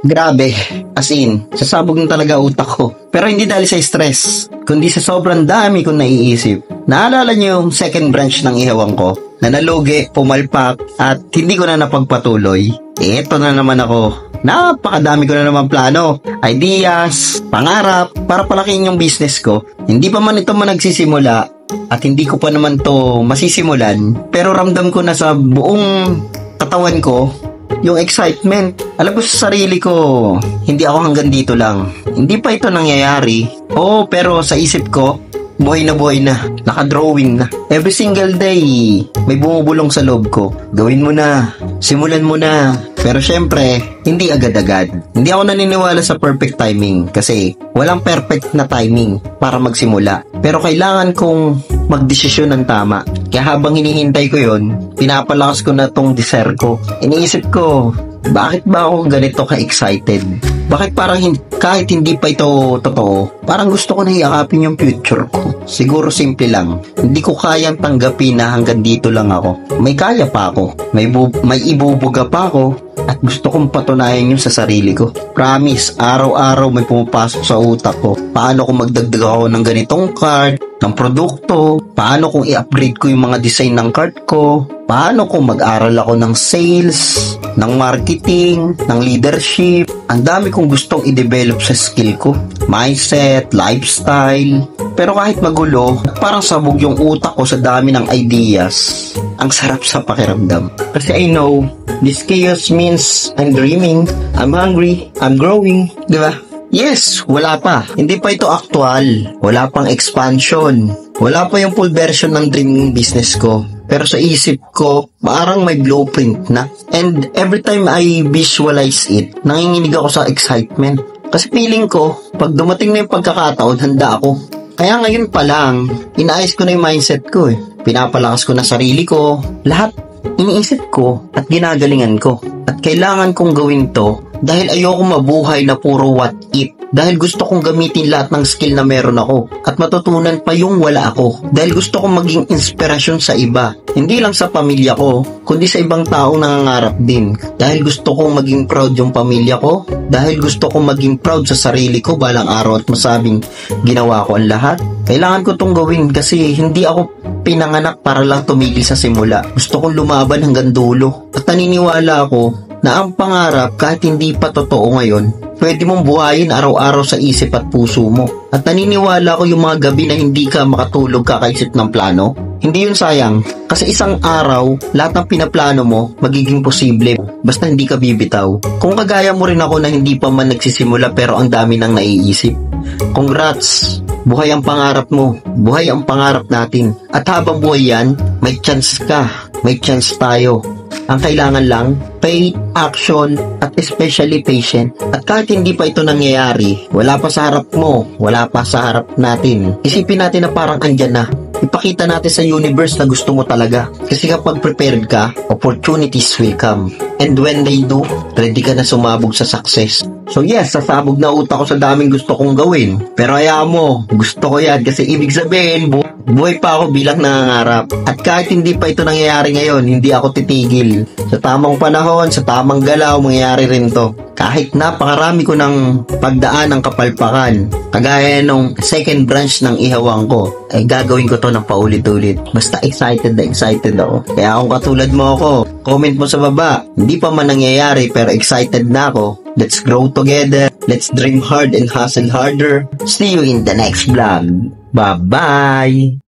Grabe, as in, sasabog na talaga utak ko. Pero hindi dahil sa stress, kundi sa sobrang dami kong naiisip. Naalala niyo yung second branch ng ihawang ko, na nalugi, pumalpak, at hindi ko na napagpatuloy? Eto na naman ako. Napakadami ko na naman plano, ideas, pangarap, para palakihin yung business ko. Hindi pa man ito nagsisimula, at hindi ko pa naman to masisimulan, pero ramdam ko na sa buong katawan ko yung excitement. Alam ko sa sarili ko, hindi ako hanggang dito lang. Hindi pa ito nangyayari. Oo, pero sa isip ko, buhay na, naka-drawing na. Every single day, may bumubulong sa loob ko. Gawin mo na, simulan mo na. Pero syempre, hindi agad-agad. Hindi ako naniniwala sa perfect timing kasi walang perfect na timing para magsimula. Pero kailangan kong magdesisyon ng tama. Kaya habang hinihintay ko yon, pinapalakas ko na tong desire ko. Iniisip ko, bakit ba ako ganito ka-excited? Bakit parang kahit hindi pa ito totoo, parang gusto ko na iyakapin yung future ko. Siguro simple lang. Hindi ko kayang tanggapin na hanggang dito lang ako. May kaya pa ako. May ibubuga pa ako. At gusto kong patunayan yun sa sarili ko. Promise, araw-araw may pumapasok sa utak ko. Paano kung magdagdag ako ng ganitong card, ng produkto? Paano kung i-upgrade ko yung mga design ng card ko? Paano kung mag-aral ako ng sales, ng marketing, ng leadership? Ang dami kong gustong i-develop sa skill ko. Mindset, lifestyle. Pero kahit magulo, parang sabog yung utak ko sa dami ng ideas. Ang sarap sa pakiramdam. Kasi I know, this chaos means I'm dreaming, I'm hungry, I'm growing. Diba? Yes, wala pa. Hindi pa ito actual. Wala pang expansion. Wala pa yung full version ng dream business ko. Pero sa isip ko, parang may blueprint na. And every time I visualize it, nanginginig ako sa excitement. Kasi feeling ko, pag dumating na yung pagkakataon, handa ako. Kaya ngayon pa lang, inaayos ko na yung mindset ko eh. Pinapalakas ko na sarili ko. Lahat iniisip ko at ginagalingan ko. At kailangan kong gawin to dahil ayoko mabuhay na puro what if. Dahil gusto kong gamitin lahat ng skill na meron ako at matutunan pa yung wala ako. Dahil gusto kong maging inspirasyon sa iba. Hindi lang sa pamilya ko, kundi sa ibang taong nangangarap din. Dahil gusto kong maging proud yung pamilya ko. Dahil gusto kong maging proud sa sarili ko balang araw at masabing ginawa ko ang lahat. Kailangan ko tong gawin kasi hindi ako pinanganak para lang tumigil sa simula. Gusto kong lumaban hanggang dulo. At naniniwala ako na ang pangarap kahit hindi pa totoo ngayon, pwede mong buhayin araw-araw sa isip at puso mo. At naniniwala ko yung mga gabi na hindi ka makatulog kakaisip ng plano, hindi yun sayang. Kasi isang araw, lahat ng pinaplano mo, magiging posible. Basta hindi ka bibitaw. Kung kagaya mo rin ako na hindi pa man nagsisimula pero ang dami nang naiisip, congrats! Buhay ang pangarap mo. Buhay ang pangarap natin. At habang buhay yan, may chance ka. May chance tayo. Ang kailangan lang, faith, action, at especially patient. At kahit hindi pa ito nangyayari, wala pa sa harap mo, wala pa sa harap natin. Isipin natin na parang andyan na. Ipakita natin sa universe na gusto mo talaga. Kasi kapag prepared ka, opportunities will come. And when they do, ready ka na sumabog sa success. So yes, sasabog na utak ko sa daming gusto kong gawin. Pero hayaan mo, gusto ko yan kasi ibig sabihin, buhay pa ako bilang nangangarap. At kahit hindi pa ito nangyayari ngayon, hindi ako titigil. Sa tamang panahon, sa tamang galaw, mangyayari rin to. Kahit napakarami ko ng pagdaan ng kapalpakan, kagaya nung second branch ng ihawang ko, ay gagawin ko to ng paulit-ulit. Basta excited na excited ako. Kaya kung katulad mo ako, comment mo sa baba. Hindi pa man nangyayari pero excited na ako. Let's grow together. Let's dream hard and hustle harder. See you in the next vlog. Bye-bye!